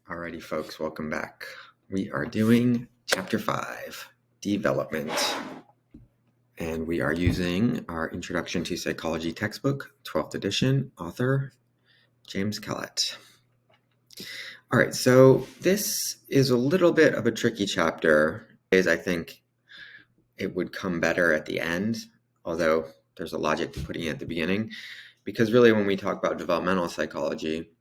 Alrighty, folks, welcome back. We are doing Chapter 5, Development. And we are using our Introduction to Psychology textbook, 12th edition, author James Kellett. All right, so this is a little bit of a tricky chapter. I think it would come better at the end, although there's a logic to putting it at the beginning, because really when we talk about developmental psychology,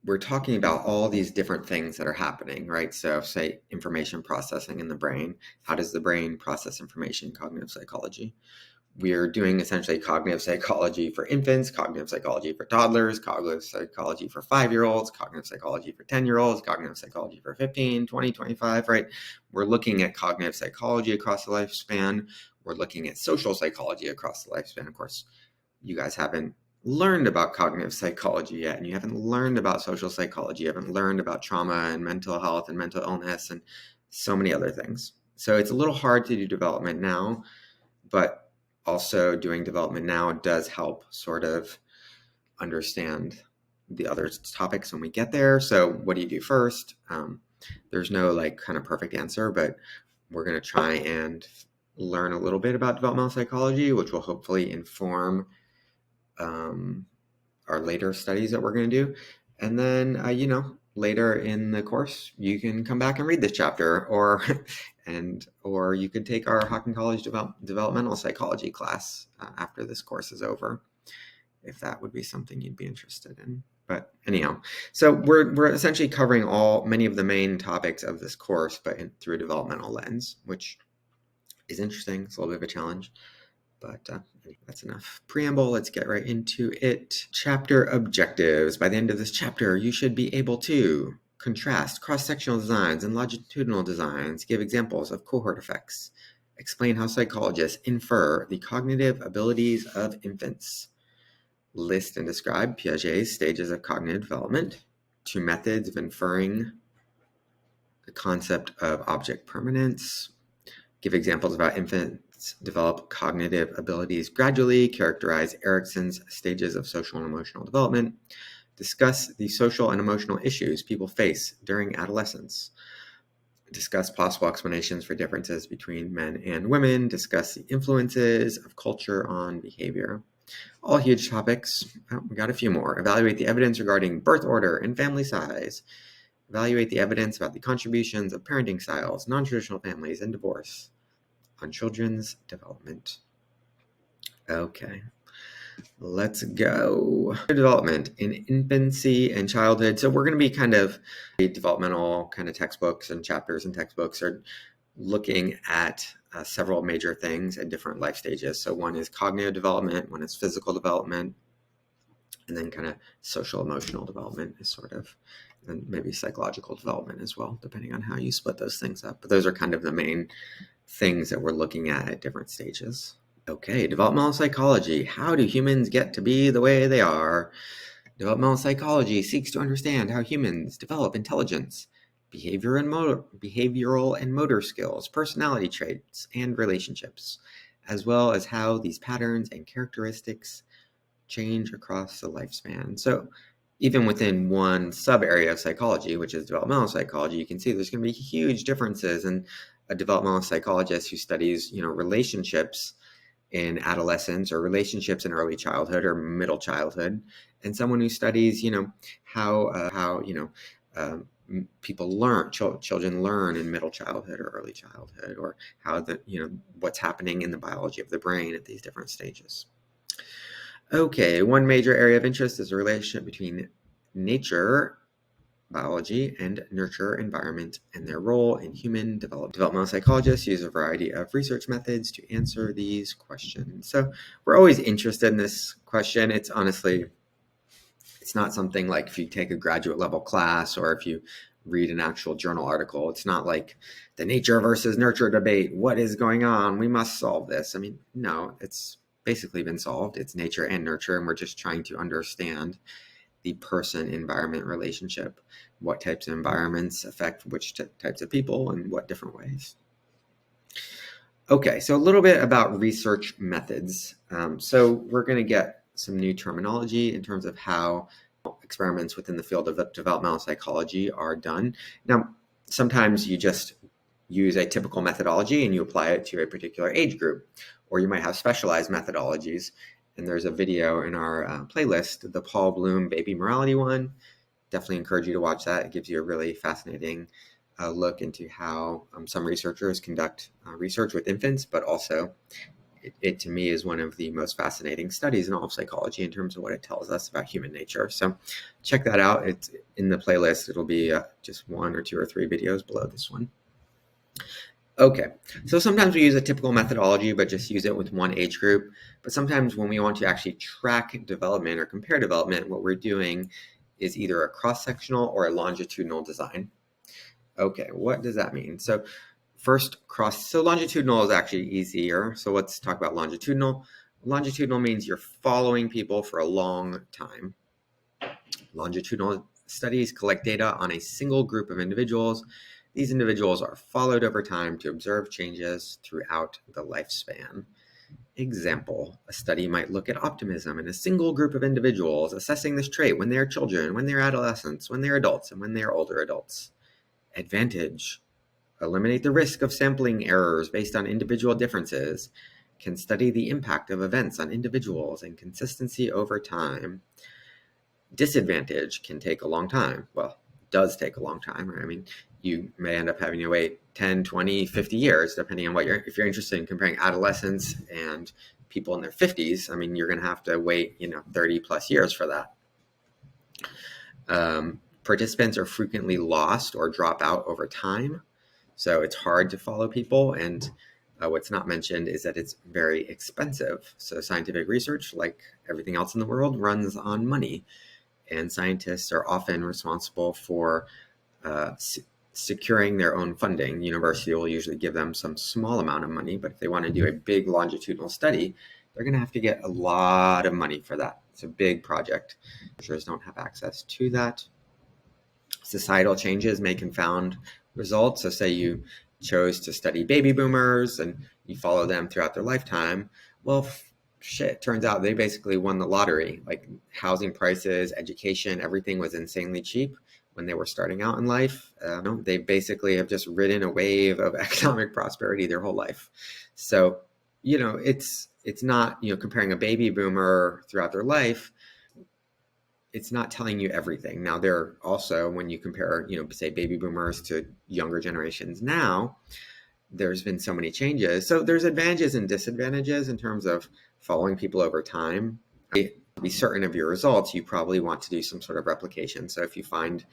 we're talking about all these different things that are happening, right? So say information processing in the brain. How does the brain process information? Cognitive psychology. We're doing essentially cognitive psychology for infants, cognitive psychology for toddlers, cognitive psychology for 5-year-olds, cognitive psychology for 10-year-olds, cognitive psychology for 15, 20, 25, right? We're looking at cognitive psychology across the lifespan. We're looking at social psychology across the lifespan. Of course, you guys haven't learned about cognitive psychology yet, and you haven't learned about social psychology, you haven't learned about trauma and mental health and mental illness and so many other things. So it's a little hard to do development now, but also doing development now does help sort of understand the other topics when we get there. So what do you do first? There's no kind of perfect answer, but we're going to try and learn a little bit about developmental psychology, which will hopefully inform our later studies that we're going to do. And then, later in the course, you can come back and read this chapter, or you could take our Hocking College developmental psychology class after this course is over, if that would be something you'd be interested in. But anyhow, so we're essentially covering many of the main topics of this course, but through a developmental lens, which is interesting. It's a little bit of a challenge. But that's enough preamble. Let's get right into it. Chapter objectives. By the end of this chapter, you should be able to contrast cross-sectional designs and longitudinal designs, give examples of cohort effects, explain how psychologists infer the cognitive abilities of infants, list and describe Piaget's stages of cognitive development, 2 methods of inferring the concept of object permanence, give examples of how infants develop cognitive abilities gradually, characterize Erikson's stages of social and emotional development, discuss the social and emotional issues people face during adolescence, discuss possible explanations for differences between men and women, discuss the influences of culture on behavior. All huge topics. We got a few more. Evaluate the evidence regarding birth order and family size. Evaluate the evidence about the contributions of parenting styles, non-traditional families, and divorce on children's development. Okay, let's go. Development in infancy and childhood. So we're going to be kind of developmental kind of textbooks and chapters and textbooks are looking at several major things at different life stages. So one is cognitive development, one is physical development, and then kind of social emotional development is sort of, and maybe psychological development as well, depending on how you split those things up. But those are kind of the main things that we're looking at different stages. Okay, developmental psychology. How do humans get to be the way they are? Developmental psychology seeks to understand how humans develop intelligence, behavioral and motor skills, personality traits, and relationships, as well as how these patterns and characteristics change across the lifespan. So even within one sub-area of psychology, which is developmental psychology, you can see there's going to be huge differences in a developmental psychologist who studies, relationships in adolescence or relationships in early childhood or middle childhood, and someone who studies, how people learn, children learn in middle childhood or early childhood, or how what's happening in the biology of the brain at these different stages. Okay, one major area of interest is the relationship between nature, biology, and nurture environment and their role in human development. Developmental psychologists use a variety of research methods to answer these questions. So we're always interested in this question. It's not something like if you take a graduate level class or if you read an actual journal article. It's not like the nature versus nurture debate. What is going on? We must solve this. No, it's basically been solved. It's nature and nurture, and we're just trying to understand the person-environment relationship. What types of environments affect which types of people and what different ways. Okay, so a little bit about research methods. So we're going to get some new terminology in terms of how experiments within the field of developmental psychology are done. Now, sometimes you just use a typical methodology and you apply it to a particular age group, or you might have specialized methodologies. And there's a video in our playlist, the Paul Bloom baby morality one. Definitely encourage you to watch that. It gives you a really fascinating look into how some researchers conduct research with infants, but also it to me is one of the most fascinating studies in all of psychology in terms of what it tells us about human nature. So check that out. It's in the playlist. It'll be just 1 or 2 or 3 videos below this one. Okay, so sometimes we use a typical methodology, but just use it with one age group. But sometimes when we want to actually track development or compare development, what we're doing is either a cross-sectional or a longitudinal design. Okay, what does that mean? So first, longitudinal is actually easier. So let's talk about longitudinal. Longitudinal means you're following people for a long time. Longitudinal studies collect data on a single group of individuals. These individuals are followed over time to observe changes throughout the lifespan. Example, a study might look at optimism in a single group of individuals, assessing this trait when they are children, when they are adolescents, when they are adults, and when they are older adults. Advantage, eliminate the risk of sampling errors based on individual differences, can study the impact of events on individuals and consistency over time. Disadvantage, can take a long time. Well, does take a long time, right? I mean, you may end up having to wait 10, 20, 50 years, depending on if you're interested in comparing adolescents and people in their 50s, I mean, you're going to have to wait, 30 plus years for that. Participants are frequently lost or drop out over time. So it's hard to follow people. And what's not mentioned is that it's very expensive. So scientific research, like everything else in the world, runs on money. And scientists are often responsible for securing their own funding. The university will usually give them some small amount of money, but if they want to do a big longitudinal study, they're going to have to get a lot of money for that. It's a big project. Researchers don't have access to that. Societal changes may confound results. So say you chose to study baby boomers and you follow them throughout their lifetime. Well, shit, turns out they basically won the lottery. Like housing prices, education, everything was insanely cheap when they were starting out in life. They basically have just ridden a wave of economic prosperity their whole life. So, it's not, comparing a baby boomer throughout their life, it's not telling you everything. Now, there also, when you compare, say baby boomers to younger generations now, there's been so many changes. So there's advantages and disadvantages in terms of following people over time. To be certain of your results, you probably want to do some sort of replication. So if you find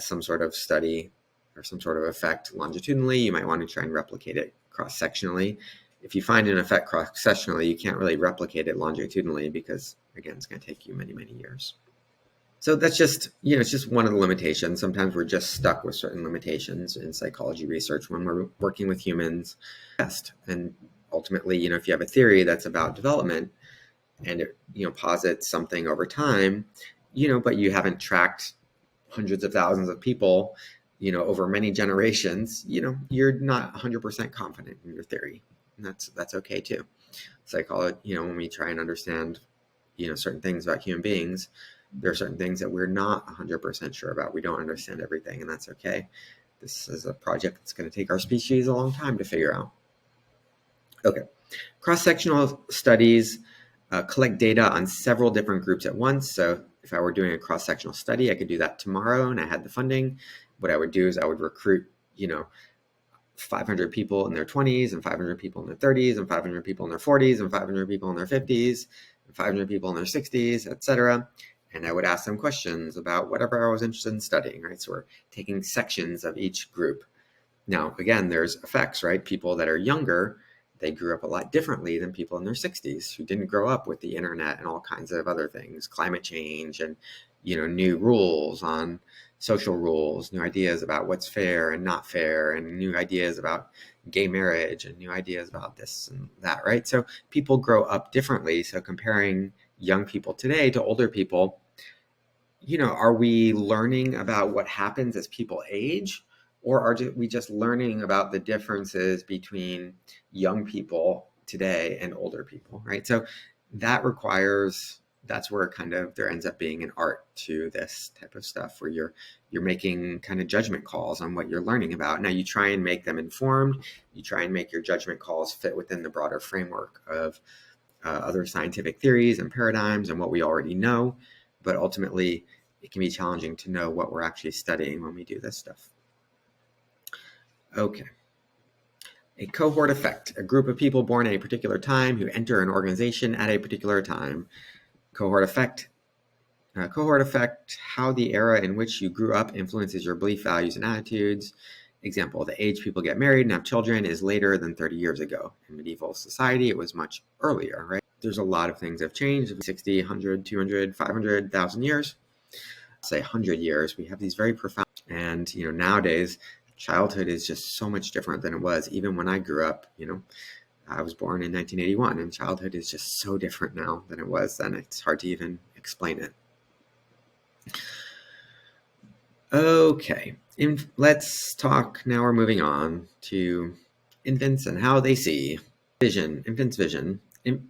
some sort of study or some sort of effect longitudinally, you might want to try and replicate it cross-sectionally. If you find an effect cross-sectionally, you can't really replicate it longitudinally because, again, it's going to take you many, many years. So that's just, it's just one of the limitations. Sometimes we're just stuck with certain limitations in psychology research when we're working with humans. And ultimately, if you have a theory that's about development and it, posits something over time, but you haven't tracked hundreds of thousands of people, over many generations, you're not 100% confident in your theory. And that's okay too. Psychology, when we try and understand, certain things about human beings, there are certain things that we're not 100% sure about. We don't understand everything, and that's okay. This is a project that's going to take our species a long time to figure out. Okay, cross-sectional studies collect data on several different groups at once. So if I were doing a cross-sectional study, I could do that tomorrow and I had the funding. What I would do is I would recruit, 500 people in their 20s and 500 people in their 30s and 500 people in their 40s and 500 people in their 50s and 500 people in their 60s, etc. And I would ask them questions about whatever I was interested in studying, right? So we're taking sections of each group. Now, again, there's effects, right? People that are younger, they grew up a lot differently than people in their 60s who didn't grow up with the internet and all kinds of other things, climate change and, new rules on social rules, new ideas about what's fair and not fair, and new ideas about gay marriage and new ideas about this and that, right? So people grow up differently. So comparing young people today to older people, are we learning about what happens as people age, or are we just learning about the differences between young people today and older people, right? So that requires that's where kind of there ends up being an art to this type of stuff, where you're making kind of judgment calls on what you're learning about. Now you try and make them informed. You try and make your judgment calls fit within the broader framework of other scientific theories and paradigms and what we already know. But ultimately, it can be challenging to know what we're actually studying when we do this stuff. Okay. A cohort effect, a group of people born at a particular time who enter an organization at a particular time. Cohort effect, how the era in which you grew up influences your belief, values, and attitudes. Example, the age people get married and have children is later than 30 years ago. In medieval society, it was much earlier, right? There's a lot of things that have changed, 60, 100, 200, 500, 1,000 years. Say 100 years, we have these very profound, and nowadays, childhood is just so much different than it was. Even when I grew up, I was born in 1981, and childhood is just so different now than it was then. It's hard to even explain it. Okay, let's talk, now we're moving on to infants and how they see. Vision, infants' vision.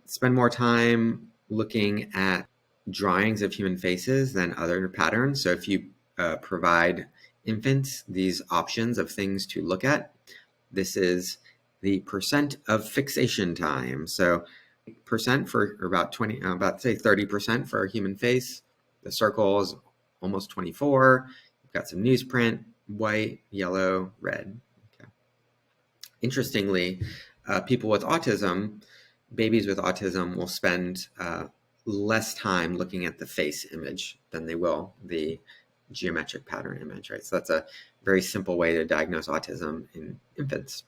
Spend more time looking at drawings of human faces than other patterns. So if you provide infants these options of things to look at, this is the percent of fixation time. So percent for about 20, about say 30% for a human face. The circle is almost 24. You've got some newsprint, white, yellow, red. Okay. Interestingly, people with autism, babies with autism will spend less time looking at the face image than they will the geometric pattern image, right? So that's a very simple way to diagnose autism in infants.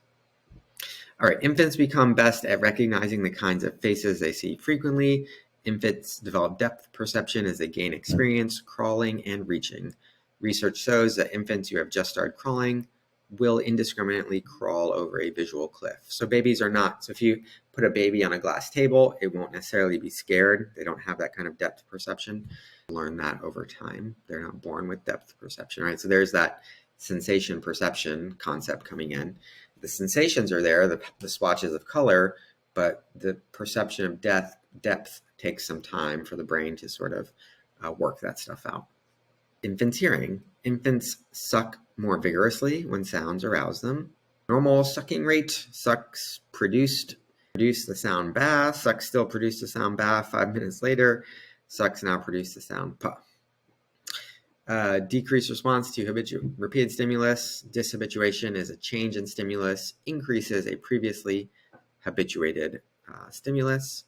All right, infants become best at recognizing the kinds of faces they see frequently. Infants develop depth perception as they gain experience crawling and reaching. Research shows that infants who have just started crawling will indiscriminately crawl over a visual cliff. So babies are not, so if you put a baby on a glass table, it won't necessarily be scared. They don't have that kind of depth perception. Learn that over time. They're not born with depth perception, right? So there's that sensation perception concept coming in. The sensations are there, the swatches of color, but the perception of depth takes some time for the brain to sort of work that stuff out. Infants' hearing. Infants suck more vigorously when sounds arouse them. Normal sucking rate, sucks produced the sound ba, sucks still produced the sound ba 5 minutes later, sucks now produced the sound pa. Decreased response to repeated stimulus. Dishabituation is a change in stimulus, increases a previously habituated stimulus.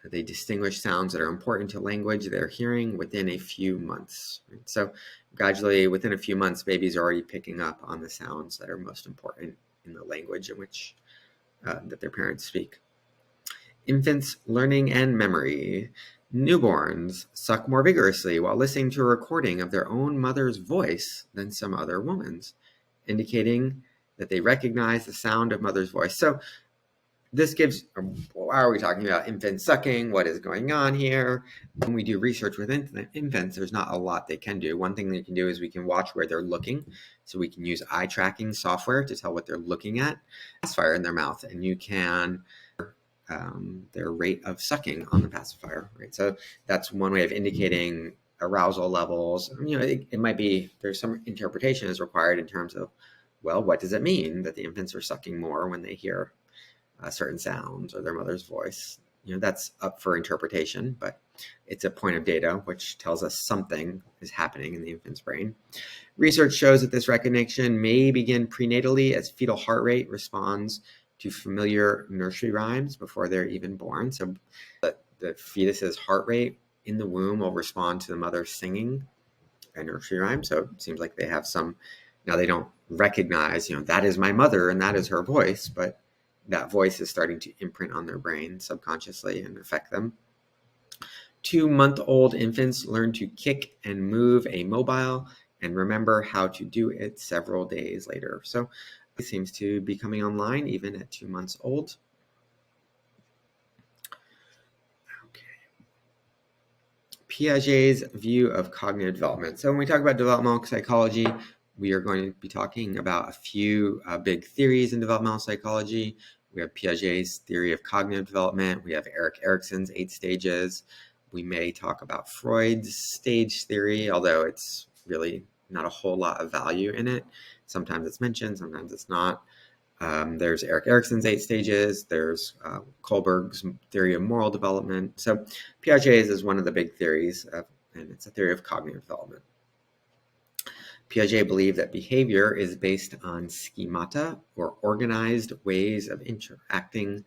They distinguish sounds that are important to language they're hearing within a few months. Right? So gradually, within a few months, babies are already picking up on the sounds that are most important in the language in which that their parents speak. Infants' learning and memory. Newborns suck more vigorously while listening to a recording of their own mother's voice than some other woman's, indicating that they recognize the sound of mother's voice. So this gives, why are we talking about infants sucking? What is going on here? When we do research with infants, there's not a lot they can do. One thing they can do is we can watch where they're looking. So we can use eye tracking software to tell what they're looking at. Pacifier in their mouth, and you can their rate of sucking on the pacifier, right? So that's one way of indicating arousal levels. It might be, there's some interpretation is required in terms of, well, what does it mean that the infants are sucking more when they hear certain sounds or their mother's voice? That's up for interpretation, but it's a point of data which tells us something is happening in the infant's brain. Research shows that this recognition may begin prenatally as fetal heart rate responds to familiar nursery rhymes before they're even born. So the fetus's heart rate in the womb will respond to the mother singing a nursery rhyme. So it seems like they have some, now they don't recognize, that is my mother and that is her voice, but that voice is starting to imprint on their brain subconsciously and affect them. 2-month-old infants learn to kick and move a mobile and remember how to do it several days later. So it seems to be coming online even at 2 months old. Okay. Piaget's view of cognitive development. So when we talk about developmental psychology, we are going to be talking about a few big theories in developmental psychology. We have Piaget's theory of cognitive development. We have Erik Erikson's 8 stages. We may talk about Freud's stage theory, although it's really not a whole lot of value in it. Sometimes it's mentioned, sometimes it's not. There's Erik Erikson's 8 stages. There's Kohlberg's theory of moral development. So Piaget's is one of the big theories, and it's a theory of cognitive development. Piaget believed that behavior is based on schemata, or organized ways of interacting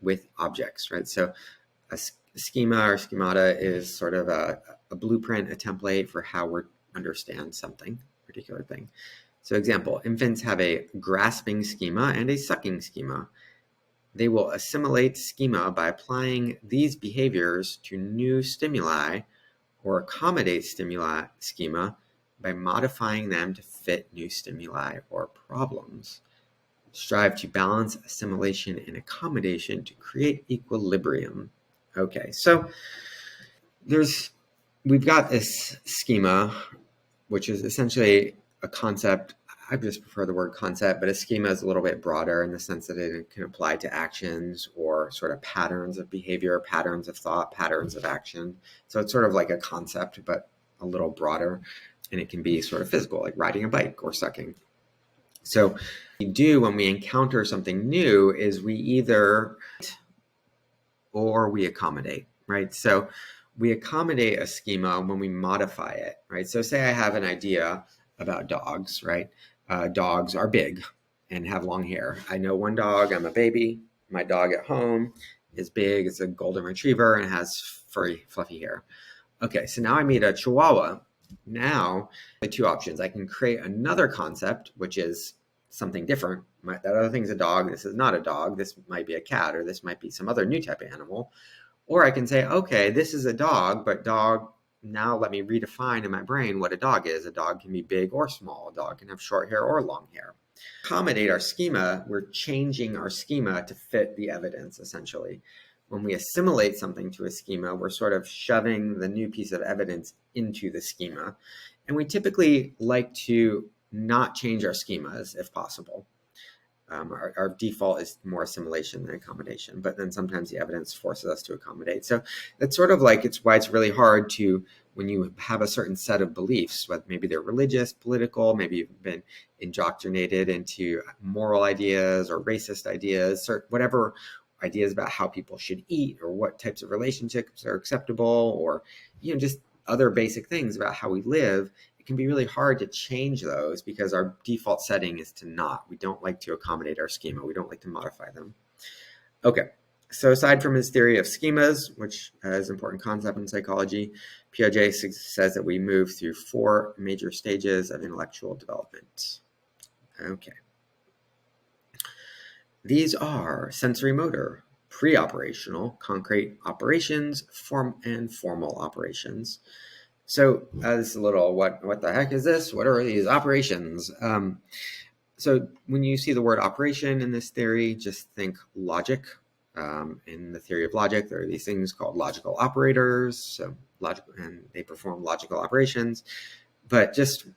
with objects, right? So a schema or schemata is sort of a blueprint, a template for how we understand something, particular thing. So example, infants have a grasping schema and a sucking schema. They will assimilate schema by applying these behaviors to new stimuli, or accommodate schema by modifying them to fit new stimuli or problems. Strive to balance assimilation and accommodation to create equilibrium. Okay, so we've got this schema, which is essentially a concept. I just prefer the word concept, but a schema is a little bit broader in the sense that it can apply to actions or sort of patterns of behavior, patterns of thought, patterns of action. So it's sort of like a concept, but a little broader, and it can be sort of physical, like riding a bike or sucking. So what we do when we encounter something new is we either or we accommodate, right? So we accommodate a schema when we modify it, right? So say I have an idea about dogs, right? Dogs are big and have long hair. I know one dog, I'm a baby. My dog at home is big. It's a golden retriever and has furry, fluffy hair. Okay, so now I meet a Chihuahua. Now, the 2 options. I can create another concept, which is something different. That other thing's a dog. This is not a dog. This might be a cat, or this might be some other new type of animal. Or I can say, okay, this is a dog, but dog, now let me redefine in my brain what a dog is. A dog can be big or small. A dog can have short hair or long hair. Accommodate our schema, we're changing our schema to fit the evidence, essentially. When we assimilate something to a schema, we're sort of shoving the new piece of evidence into the schema. And we typically like to not change our schemas if possible. Our default is more assimilation than accommodation, but then sometimes the evidence forces us to accommodate. So that's sort of like, it's why it's really hard to, when you have a certain set of beliefs, whether maybe they're religious, political, maybe you've been indoctrinated into moral ideas or racist ideas, or whatever ideas about how people should eat or what types of relationships are acceptable, or just other basic things about how we live. It can be really hard to change those because our default setting is to not. We don't like to accommodate our schema. We don't like to modify them. Okay, so aside from his theory of schemas, which is an important concept in psychology, Piaget says that we move through 4 major stages of intellectual development. Okay. These are sensory motor, pre-operational, concrete operations, and formal operations. So this is a little, what the heck is this? What are these operations? So when you see the word operation in this theory, just think logic. In the theory of logic, there are these things called logical operators. So and they perform logical operations. But just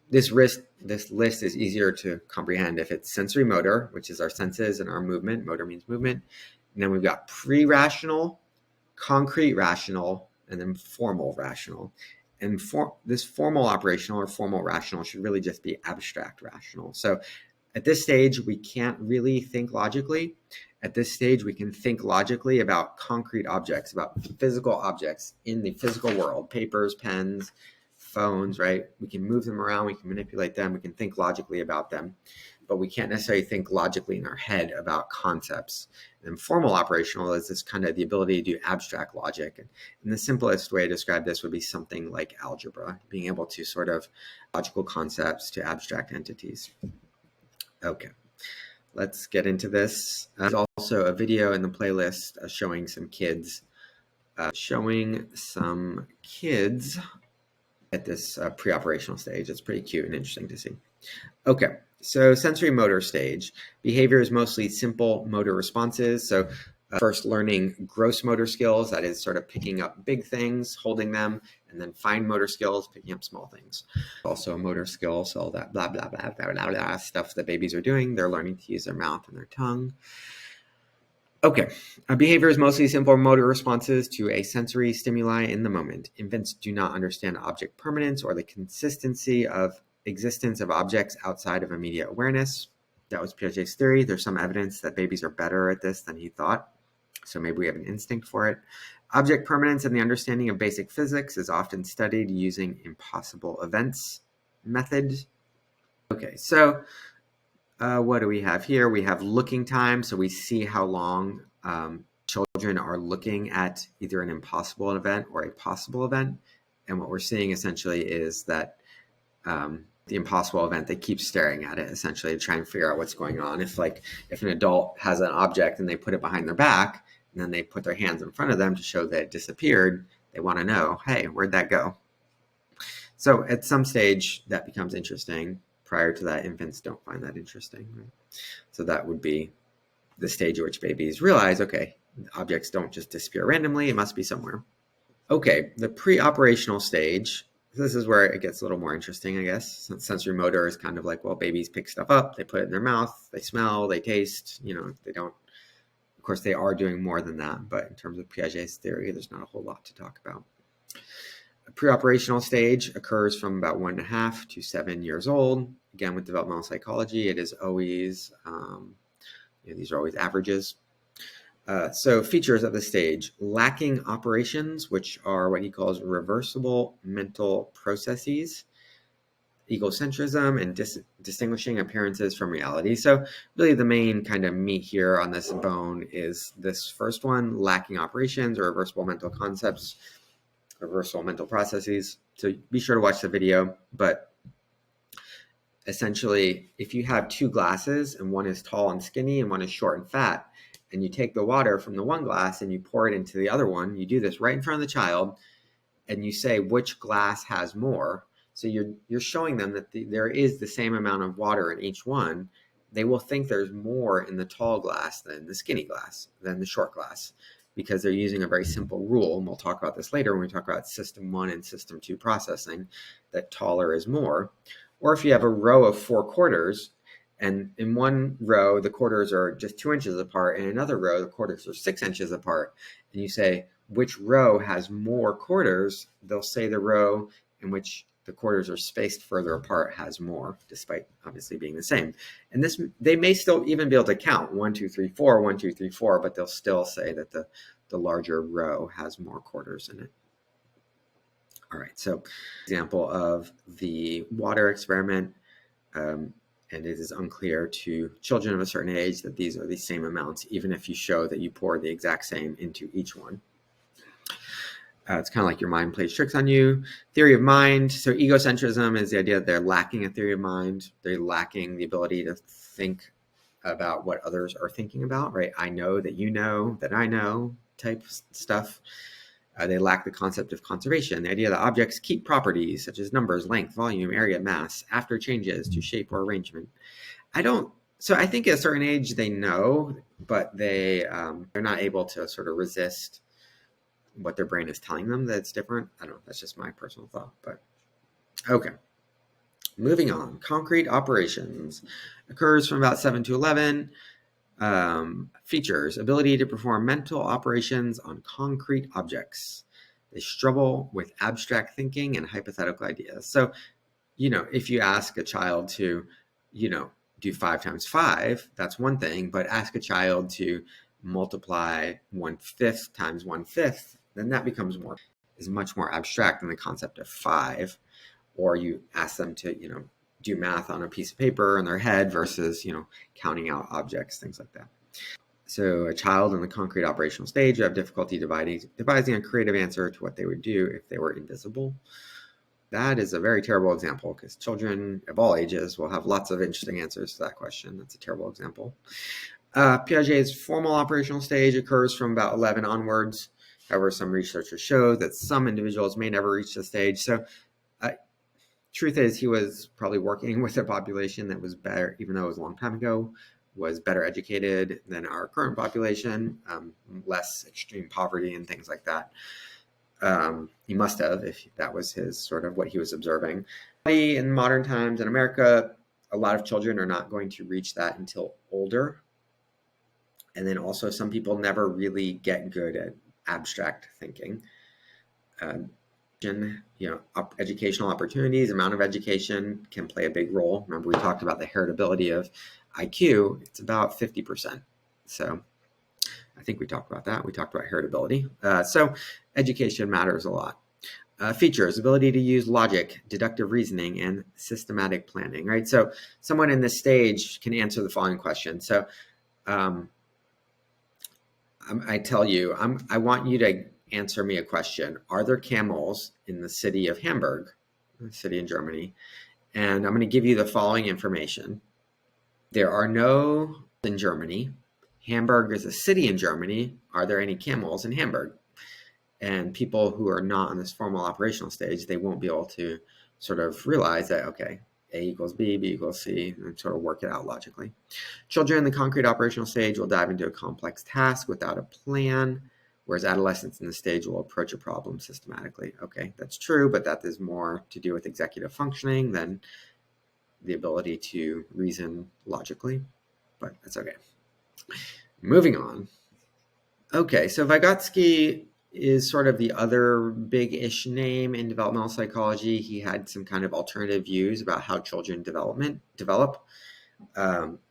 this list is easier to comprehend if it's sensory motor, which is our senses and our movement. Motor means movement. And then we've got pre-rational, concrete rational, and then formal rational. And this formal operational or formal rational should really just be abstract rational. So at this stage, we can't really think logically. At this stage, we can think logically about concrete objects, about physical objects in the physical world, papers, pens, phones, right? We can move them around, we can manipulate them, we can think logically about them, but we can't necessarily think logically in our head about concepts. And formal operational is this kind of the ability to do abstract logic. And the simplest way to describe this would be something like algebra, being able to sort of logical concepts to abstract entities. Okay, let's get into this. There's also a video in the playlist showing some kids at this pre-operational stage. It's pretty cute and interesting to see. Okay, so sensory motor stage. Behavior is mostly simple motor responses. So first learning gross motor skills, that is sort of picking up big things, holding them, and then fine motor skills, picking up small things. Also a motor skill, so that blah, blah, blah, blah, blah, blah stuff that babies are doing. They're learning to use their mouth and their tongue. Okay, behavior is mostly simple motor responses to a sensory stimuli in the moment. Infants do not understand object permanence or the consistency of existence of objects outside of immediate awareness. That was Piaget's theory. There's some evidence that babies are better at this than he thought, so maybe we have an instinct for it. Object permanence and the understanding of basic physics is often studied using impossible events method. Okay, so what do we have here? We have looking time, so we see how long children are looking at either an impossible event or a possible event. And what we're seeing essentially is that the impossible event, they keep staring at it essentially to try and figure out what's going on. If an adult has an object and they put it behind their back and then they put their hands in front of them to show that it disappeared, they want to know, hey, where'd that go? So at some stage that becomes interesting. Prior to that, infants don't find that interesting. Right? So that would be the stage at which babies realize, okay, objects don't just disappear randomly, it must be somewhere. Okay, the pre-operational stage, this is where it gets a little more interesting, I guess. Since sensory motor is kind of like, well, babies pick stuff up, they put it in their mouth, they smell, they taste, they don't, of course, they are doing more than that, but in terms of Piaget's theory, there's not a whole lot to talk about. The pre-operational stage occurs from about 1.5 to 7 years old. Again, with developmental psychology, it is always, these are always averages. So features of the stage: lacking operations, which are what he calls reversible mental processes, egocentrism, and distinguishing appearances from reality. So really the main kind of meat here on this bone is this first one, lacking operations or reversible mental concepts, reversible mental processes. So be sure to watch the video, but essentially if you have two glasses and one is tall and skinny and one is short and fat, and you take the water from the one glass and you pour it into the other one, you do this right in front of the child, and you say which glass has more. So you're showing them that there is the same amount of water in each one. They will think there's more in the tall glass than the skinny glass, than the short glass, because they're using a very simple rule, and we'll talk about this later when we talk about system 1 and system 2 processing, that taller is more. Or if you have a row of 4 quarters, and in one row, the quarters are just 2 inches apart. In another row, the quarters are 6 inches apart. And you say, which row has more quarters? They'll say the row in which the quarters are spaced further apart has more, despite obviously being the same. And this, they may still even be able to count 1, 2, 3, 4, 1, 2, 3, 4, but they'll still say that the larger row has more quarters in it. All right, so example of the water experiment. And it is unclear to children of a certain age that these are the same amounts, even if you show that you pour the exact same into each one. It's kind of like your mind plays tricks on you. Theory of mind. So egocentrism is the idea that they're lacking a theory of mind. They're lacking the ability to think about what others are thinking about, right? I know that you know that I know type stuff. They lack the concept of conservation, the idea that objects keep properties such as numbers, length, volume, area, mass, after changes to shape or arrangement. So I think at a certain age they know, but they're not able to sort of resist what their brain is telling them that it's different. I don't know, that's just my personal thought, but okay. Moving on, concrete operations occurs from about 7 to 11. Features: ability to perform mental operations on concrete objects. They struggle with abstract thinking and hypothetical ideas. So, if you ask a child to, do 5 times 5, that's one thing, but ask a child to multiply 1/5 times 1/5, then that is much more abstract than the concept of 5. Or you ask them to, do math on a piece of paper in their head versus, counting out objects, things like that. So a child in the concrete operational stage would have difficulty devising a creative answer to what they would do if they were invisible. That is a very terrible example because children of all ages will have lots of interesting answers to that question. That's a terrible example. Piaget's formal operational stage occurs from about 11 onwards. However, some researchers show that some individuals may never reach the stage. So truth is, he was probably working with a population that was better, even though it was a long time ago, was better educated than our current population, less extreme poverty and things like that. He must have, if that was his sort of what he was observing. In modern times in America, a lot of children are not going to reach that until older. And then also some people never really get good at abstract thinking. Educational opportunities, amount of education can play a big role. Remember, we talked about the heritability of IQ. It's about 50%. So I think we talked about that. We talked about heritability. So education matters a lot. Features, ability to use logic, deductive reasoning, and systematic planning, right? So someone in this stage can answer the following question. So I tell you, I want you to answer me a question. Are there camels in the city of Hamburg, a city in Germany? And I'm going to give you the following information. There are no in Germany. Hamburg is a city in Germany. Are there any camels in Hamburg? And people who are not on this formal operational stage, they won't be able to sort of realize that, okay, A equals B, B equals C, and sort of work it out logically. Children in the concrete operational stage will dive into a complex task without a plan, whereas adolescents in the stage will approach a problem systematically. Okay, that's true, but that is more to do with executive functioning than the ability to reason logically, but that's okay. Moving on. Okay, so Vygotsky is sort of the other big-ish name in developmental psychology. He had some kind of alternative views about how children develop.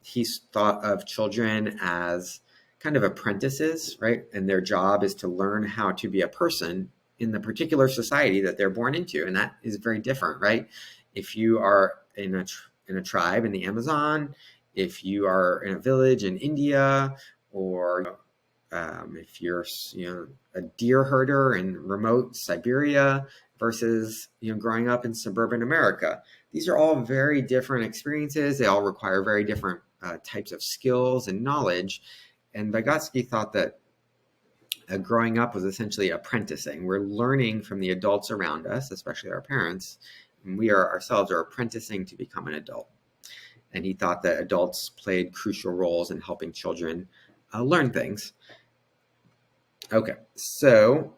He's thought of children as kind of apprentices, right? And their job is to learn how to be a person in the particular society that they're born into, and that is very different, right? If you are in a tribe in the Amazon, if you are in a village in India, or if you're a deer herder in remote Siberia versus growing up in suburban America, these are all very different experiences. They all require very different types of skills and knowledge. And Vygotsky thought that growing up was essentially apprenticing. We're learning from the adults around us, especially our parents, and we ourselves are apprenticing to become an adult. And he thought that adults played crucial roles in helping children learn things. Okay, so,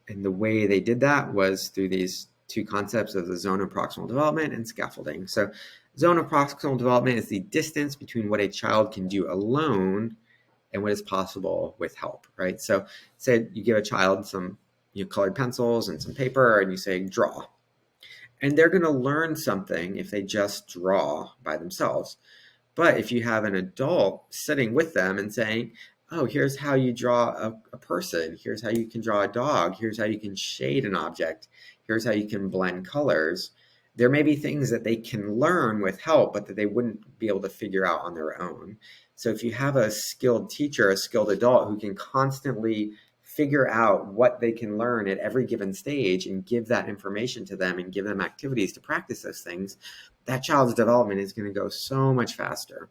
and the way they did that was through these two concepts of the zone of proximal development and scaffolding. So zone of proximal development is the distance between what a child can do alone and what is possible with help, right? So say you give a child some colored pencils and some paper and you say, draw. And they're going to learn something if they just draw by themselves. But if you have an adult sitting with them and saying, oh, here's how you draw a person. Here's how you can draw a dog. Here's how you can shade an object. Here's how you can blend colors. There may be things that they can learn with help, but that they wouldn't be able to figure out on their own. So if you have a skilled teacher, a skilled adult who can constantly figure out what they can learn at every given stage and give that information to them and give them activities to practice those things, that child's development is going to go so much faster.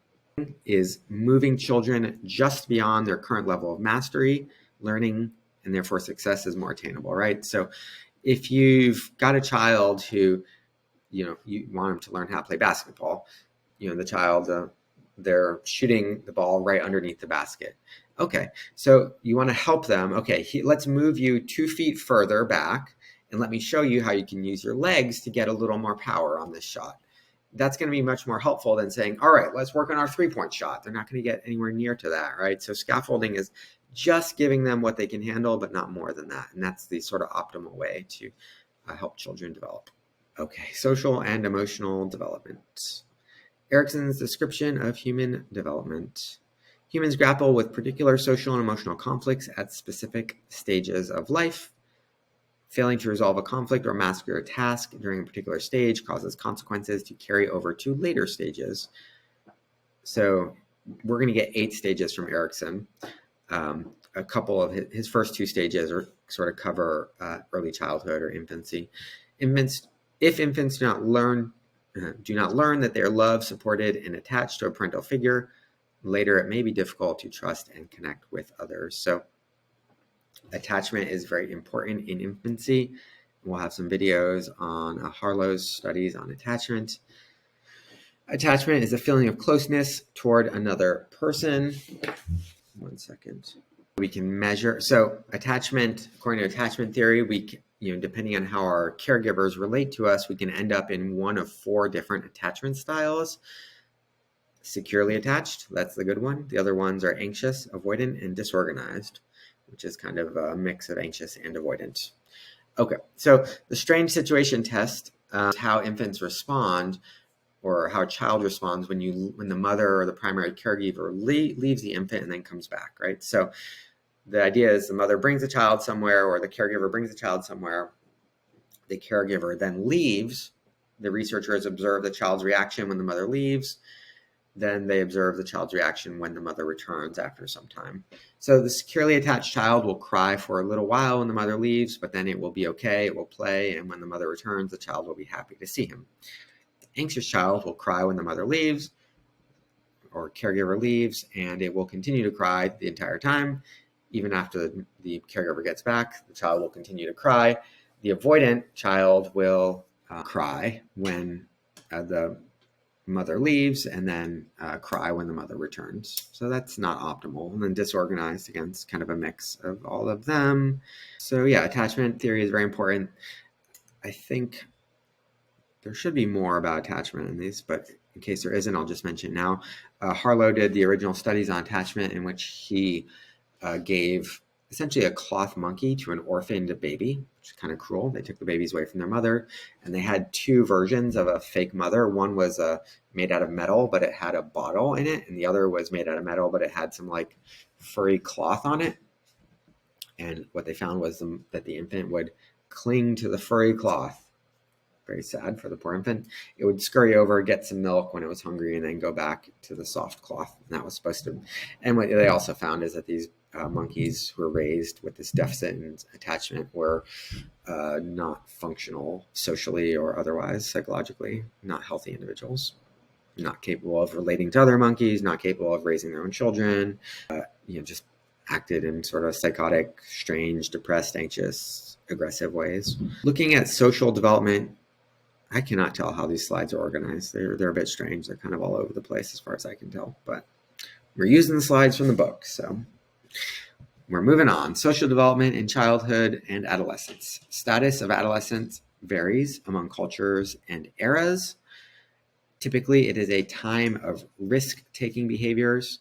Is moving children just beyond their current level of mastery, learning, and therefore success is more attainable, right? So if you've got a child who, you want them to learn how to play basketball, the child, they're shooting the ball right underneath the basket. Okay, so you want to help them. Okay, let's move you 2 feet further back and let me show you how you can use your legs to get a little more power on this shot. That's going to be much more helpful than saying, all right, let's work on our 3-point shot. They're not going to get anywhere near to that, right? So scaffolding is just giving them what they can handle, but not more than that. And that's the sort of optimal way to help children develop. Okay, social and emotional development. Erikson's description of human development. Humans grapple with particular social and emotional conflicts at specific stages of life. Failing to resolve a conflict or master a task during a particular stage causes consequences to carry over to later stages. So we're going to get 8 stages from Erikson. A couple of his first 2 stages are sort of cover early childhood or infancy. If infants do not learn that they are loved, supported, and attached to a parental figure, later it may be difficult to trust and connect with others. So attachment is very important in infancy. We'll have some videos on Harlow's studies on attachment. Attachment is a feeling of closeness toward another person. 1 second. We can measure. So attachment, according to attachment theory, depending on how our caregivers relate to us, we can end up in one of 4 different attachment styles. Securely attached, that's the good one. The other ones are anxious, avoidant, and disorganized, which is kind of a mix of anxious and avoidant. Okay, so the strange situation test is how infants respond, or how a child responds when the mother or the primary caregiver leaves the infant and then comes back, right? So the idea is the mother brings a child somewhere, or the caregiver brings a child somewhere. The caregiver then leaves. The researchers observe the child's reaction when the mother leaves. Then they observe the child's reaction when the mother returns after some time. So the securely attached child will cry for a little while when the mother leaves, but then it will be okay, it will play, and when the mother returns, the child will be happy to see him. The anxious child will cry when the mother leaves or caregiver leaves, and it will continue to cry the entire time. Even after the caregiver gets back, the child will continue to cry. The avoidant child will cry when the mother leaves, and then cry when the mother returns. So that's not optimal. And then disorganized, again, it's kind of a mix of all of them. So yeah, attachment theory is very important. I think there should be more about attachment in these, but in case there isn't, I'll just mention now. Harlow did the original studies on attachment, in which he gave essentially a cloth monkey to an orphaned baby, which is kind of cruel. They took the babies away from their mother, and they had two versions of a fake mother. One was made out of metal, but it had a bottle in it, and the other was made out of metal, but it had some like furry cloth on it. And what they found was that the infant would cling to the furry cloth. Very sad for the poor infant. It would scurry over, get some milk when it was hungry, and then go back to the soft cloth. And that was supposed to. And what they also found is that these monkeys who were raised with this deficit in attachment were not functional socially or otherwise, psychologically, not healthy individuals, not capable of relating to other monkeys, not capable of raising their own children, just acted in sort of psychotic, strange, depressed, anxious, aggressive ways. Looking at social development, I cannot tell how these slides are organized. They're a bit strange. They're kind of all over the place as far as I can tell, but we're using the slides from the book. So we're moving on. Social development in childhood and adolescence. Status of adolescence varies among cultures and eras. Typically, it is a time of risk-taking behaviors.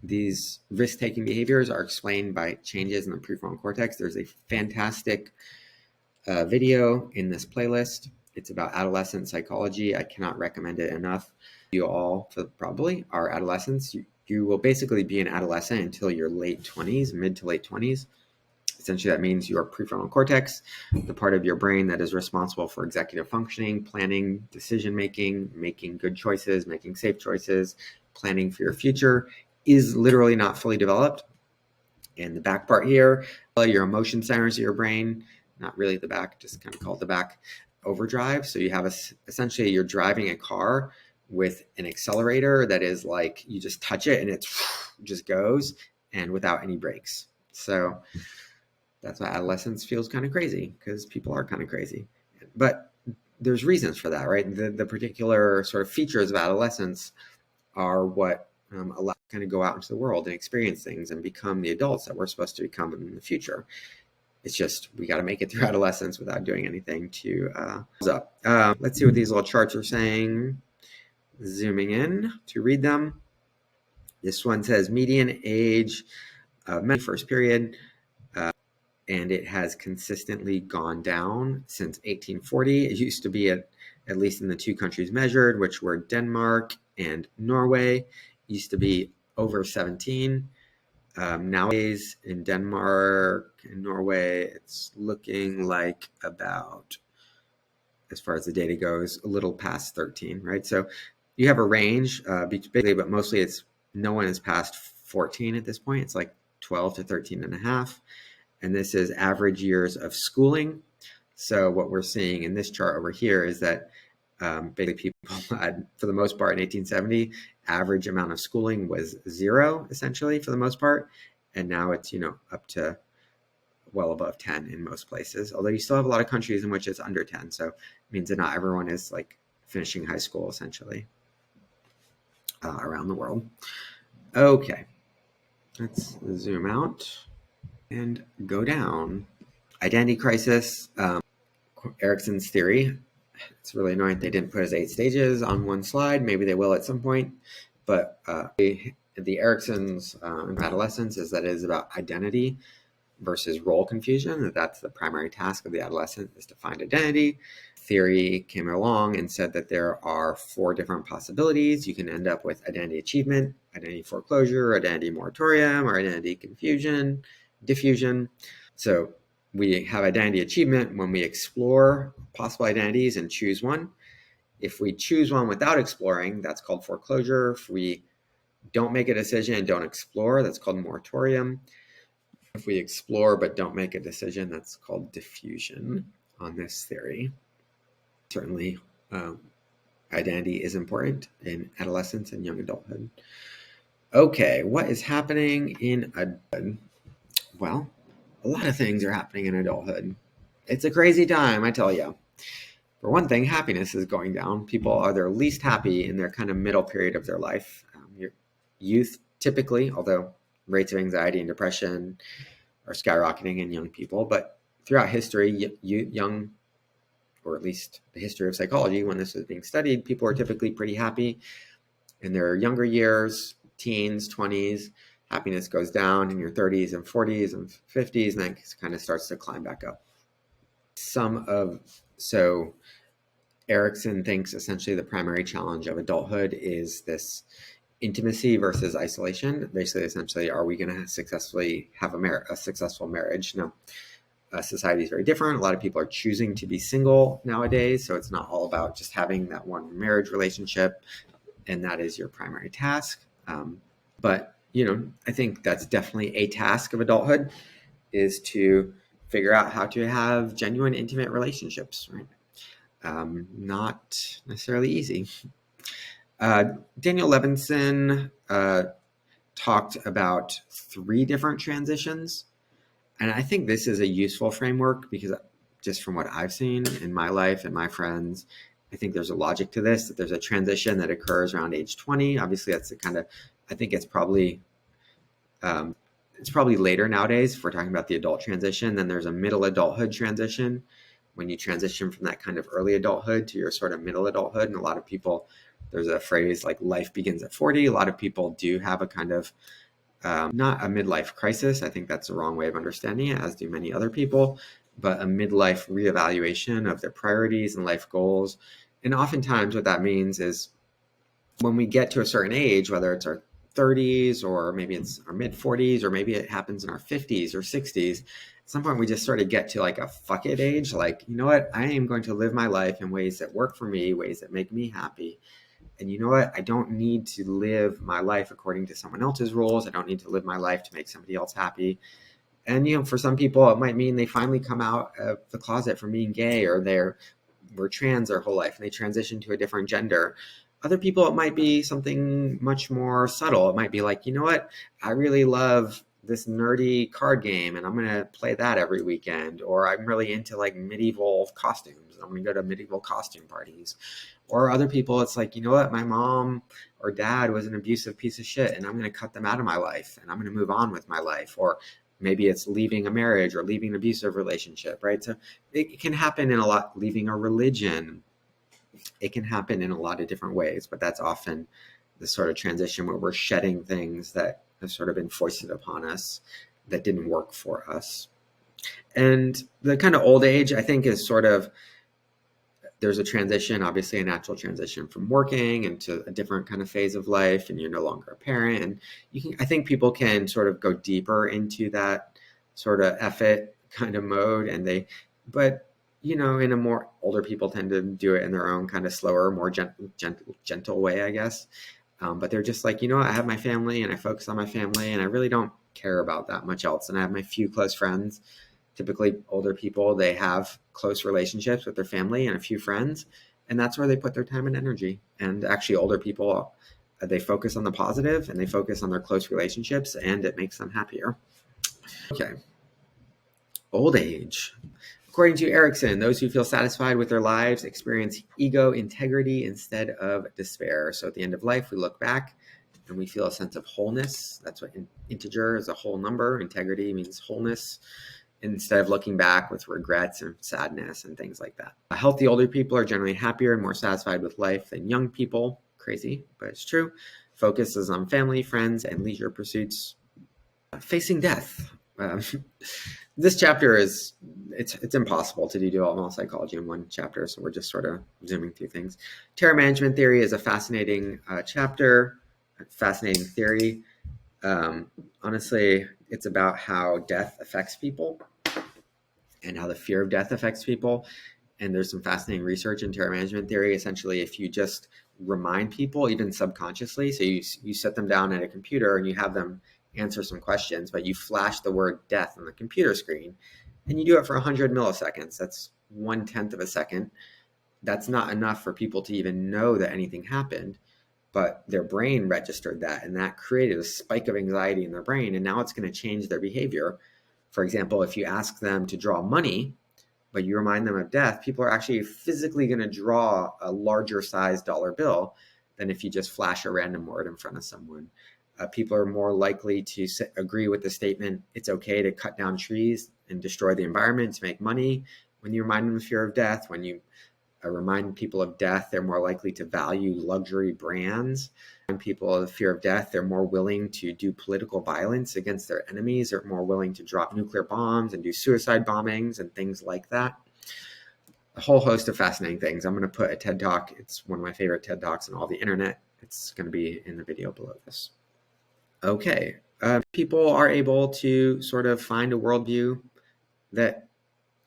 These risk-taking behaviors are explained by changes in the prefrontal cortex. There's a fantastic video in this playlist. It's about adolescent psychology. I cannot recommend it enough. You all probably are adolescents. You will basically be an adolescent until your late 20s, mid to late 20s. Essentially, that means your prefrontal cortex, the part of your brain that is responsible for executive functioning, planning, decision-making, making good choices, making safe choices, planning for your future, is literally not fully developed. And the back part here, your emotion centers of your brain, not really the back, just kind of called the back overdrive. So you have essentially you're driving a car with an accelerator that is like you just touch it and it just goes, and without any brakes. So that's why adolescence feels kind of crazy, because people are kind of crazy. But there's reasons for that, right? The particular sort of features of adolescence are what allow us to kind of go out into the world and experience things and become the adults that we're supposed to become in the future. It's just we got to make it through adolescence without doing anything to up. Let's see what these little charts are saying. Zooming in to read them. This one says median age of first period, and it has consistently gone down since 1840. It used to be at least in the two countries measured, which were Denmark and Norway, it used to be over 17. Nowadays in Denmark and Norway, it's looking like about, as far as the data goes, a little past 13, right? So you have a range, basically, but mostly no one is past 14 at this point. It's like 12 to 13 and a half. And this is average years of schooling. So what we're seeing in this chart over here is that basically people had, for the most part in 1870, average amount of schooling was 0, essentially, for the most part. And now it's, up to well above 10 in most places. Although you still have a lot of countries in which it's under 10. So it means that not everyone is like finishing high school, essentially, around the world. Okay, let's zoom out and go down. Identity crisis. Erickson's theory It's really annoying they didn't put his 8 stages on one slide. Maybe they will at some point. But the Erickson's adolescence is that it is about identity versus role confusion. That's the primary task of the adolescent, is to find identity. Theory came along and said that there are 4 different possibilities. You can end up with identity achievement, identity foreclosure, identity moratorium, or identity diffusion. So we have identity achievement when we explore possible identities and choose one. If we choose one without exploring, that's called foreclosure. If we don't make a decision and don't explore, that's called moratorium. If we explore but don't make a decision, that's called diffusion on this theory. Certainly, identity is important in adolescence and young adulthood. Okay, what is happening in adulthood? Well, a lot of things are happening in adulthood. It's a crazy time, I tell you. For one thing, happiness is going down. People are their least happy in their kind of middle period of their life. Your youth, typically, although rates of anxiety and depression are skyrocketing in young people, but throughout history, young, or at least the history of psychology, when this was being studied, people are typically pretty happy in their younger years, teens, 20s. Happiness goes down in your 30s and 40s and 50s, and then it kind of starts to climb back up. So Erickson thinks essentially the primary challenge of adulthood is this intimacy versus isolation. Basically, essentially, are we going to successfully have a successful marriage? No. Society is very different. A lot of people are choosing to be single nowadays, so it's not all about just having that one marriage relationship, and that is your primary task. But I think that's definitely a task of adulthood, is to figure out how to have genuine, intimate relationships, right? Not necessarily easy. Daniel Levinson talked about 3 different transitions. And I think this is a useful framework because just from what I've seen in my life and my friends, I think there's a logic to this, that there's a transition that occurs around age 20. Obviously, that's I think it's probably later nowadays if we're talking about the adult transition. Then there's a middle adulthood transition, when you transition from that kind of early adulthood to your sort of middle adulthood. And a lot of people, there's a phrase like life begins at 40. A lot of people do have a kind of not a midlife crisis. I think that's the wrong way of understanding it, as do many other people, but a midlife reevaluation of their priorities and life goals. And oftentimes what that means is when we get to a certain age, whether it's our 30s or maybe it's our mid 40s, or maybe it happens in our 50s or 60s, at some point we just sort of get to like a fuck it age. Like, you know what? I am going to live my life in ways that work for me, ways that make me happy. And you know what? I don't need to live my life according to someone else's rules. I don't need to live my life to make somebody else happy. And, for some people, it might mean they finally come out of the closet from being gay, or were trans their whole life and they transition to a different gender. Other people, it might be something much more subtle. It might be like, you know what? I really love this nerdy card game and I'm going to play that every weekend. Or I'm really into like medieval costumes. I'm going to go to medieval costume parties. Or other people, it's like, you know what? My mom or dad was an abusive piece of shit and I'm going to cut them out of my life and I'm going to move on with my life. Or maybe it's leaving a marriage or leaving an abusive relationship, right? So it can happen leaving a religion. It can happen in a lot of different ways, but that's often the sort of transition where we're shedding things that have sort of been foisted upon us that didn't work for us. And the kind of old age, I think, is sort of, there's a transition, obviously a natural transition from working into a different kind of phase of life, and you're no longer a parent. And I think people can sort of go deeper into that sort of effort kind of mode, but in a more, older people tend to do it in their own kind of slower, more gentle way, I guess. But they're just like, I have my family and I focus on my family and I really don't care about that much else. And I have my few close friends. Typically older people, they have close relationships with their family and a few friends, and that's where they put their time and energy. And actually older people, they focus on the positive and they focus on their close relationships, and it makes them happier. Okay. Old age. According to Erickson, those who feel satisfied with their lives experience ego integrity instead of despair. So at the end of life, we look back and we feel a sense of wholeness. That's what integer is, a whole number. Integrity means wholeness. instead of looking back with regrets and sadness and things like that. Healthy older people are generally happier and more satisfied with life than young people. Crazy, but it's true. Focus is on family, friends, and leisure pursuits. Facing death. This chapter is, it's impossible to do developmental psychology in one chapter, so we're just sort of zooming through things. Terror management theory is a fascinating chapter, fascinating theory. Honestly, it's about how death affects people and how the fear of death affects people. And there's some fascinating research in terror management theory. Essentially, if you just remind people, even subconsciously, so you set them down at a computer and you have them answer some questions, but you flash the word death on the computer screen, and you do it for 100 milliseconds. That's 1/10 of a second. That's not enough for people to even know that anything happened, but their brain registered that, and that created a spike of anxiety in their brain, and now it's going to change their behavior. For example, if you ask them to draw money, but you remind them of death, people are actually physically going to draw a larger size dollar bill than if you just flash a random word in front of someone. People are more likely to agree with the statement, it's okay to cut down trees and destroy the environment to make money. When you remind them of fear of death, when you remind people of death, they're more likely to value luxury brands. When people of the fear of death, they're more willing to do political violence against their enemies. They're more willing to drop nuclear bombs and do suicide bombings and things like that. A whole host of fascinating things. I'm going to put a TED Talk. It's one of my favorite TED Talks on all the internet. It's going to be in the video below this. Okay. People are able to sort of find a worldview that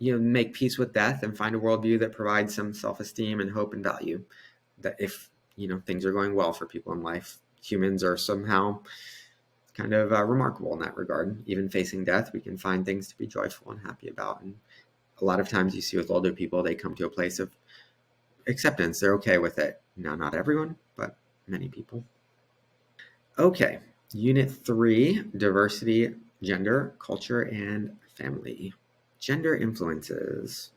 make peace with death and find a worldview that provides some self-esteem and hope and value. That if, things are going well for people in life, humans are somehow kind of remarkable in that regard. Even facing death, we can find things to be joyful and happy about. And a lot of times you see with older people, they come to a place of acceptance. They're okay with it. Now, not everyone, but many people. Okay. Unit 3, diversity, gender, culture, and family. Gender influences.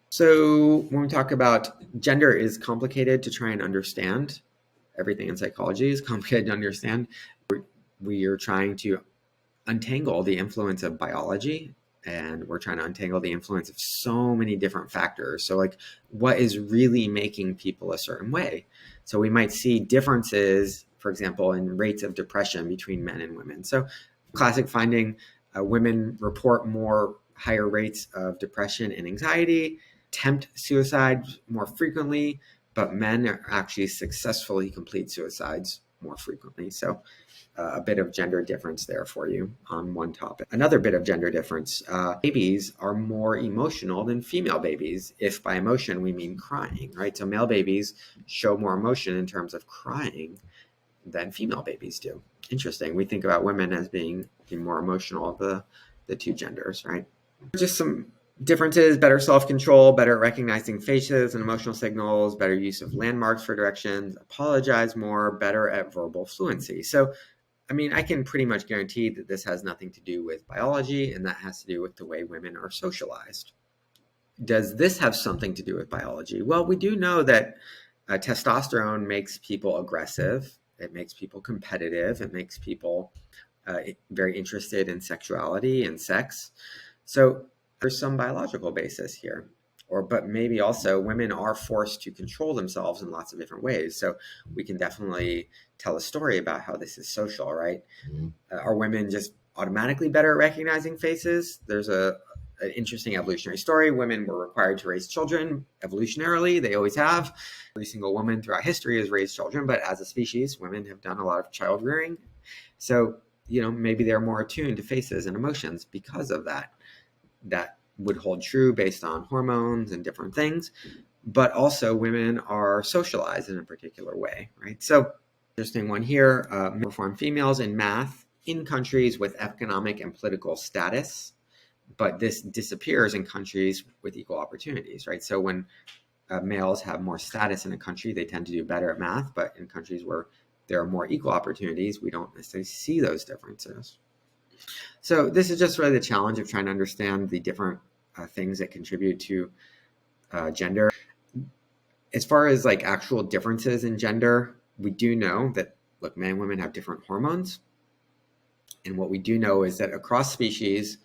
So when we talk about gender is complicated to try and understand. Everything in psychology is complicated to understand. We are trying to untangle the influence of biology, and we're trying to untangle the influence of so many different factors. So like, what is really making people a certain way? So we might see differences, for example, in rates of depression between men and women. So classic finding, women report higher rates of depression and anxiety, attempt suicide more frequently, but men actually successfully complete suicides more frequently. So a bit of gender difference there for you on one topic. Another bit of gender difference, babies are more emotional than female babies, if by emotion we mean crying, right? So male babies show more emotion in terms of crying than female babies do. Interesting. We think about women as being more emotional of the two genders, right? Just some differences: better self-control, better at recognizing faces and emotional signals, better use of landmarks for directions, apologize more, better at verbal fluency. So, I can pretty much guarantee that this has nothing to do with biology, and that has to do with the way women are socialized. Does this have something to do with biology? Well, we do know that testosterone makes people aggressive. It makes people competitive. It makes people very interested in sexuality and sex. So there's some biological basis here. But maybe also women are forced to control themselves in lots of different ways. So we can definitely tell a story about how this is social, right? Mm-hmm. Are women just automatically better at recognizing faces? There's an interesting evolutionary story. Women were required to raise children evolutionarily. They always have. Every single woman throughout history has raised children, but as a species, women have done a lot of child rearing. So, maybe they're more attuned to faces and emotions because of that. That would hold true based on hormones and different things, but also women are socialized in a particular way, right? So interesting one here, perform females in math in countries with economic and political status, but this disappears in countries with equal opportunities, right? So when males have more status in a country, they tend to do better at math, but in countries where there are more equal opportunities, we don't necessarily see those differences. So this is just really the challenge of trying to understand the different things that contribute to gender. As far as like actual differences in gender, we do know that, look, men and women have different hormones. And what we do know is that across species,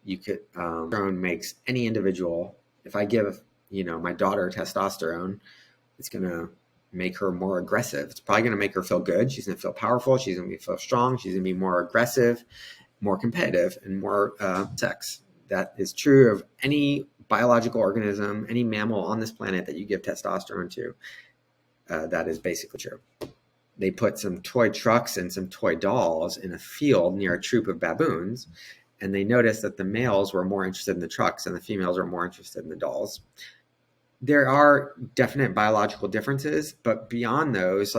You could testosterone makes any individual. If I give my daughter testosterone, it's going to make her more aggressive. It's probably going to make her feel good. She's going to feel powerful. She's going to feel strong. She's going to be more aggressive, more competitive, and more sex. That is true of any biological organism, any mammal on this planet that you give testosterone to. That is basically true. They put some toy trucks and some toy dolls in a field near a troop of baboons, and they noticed that the males were more interested in the trucks and the females were more interested in the dolls. There are definite biological differences, but beyond those,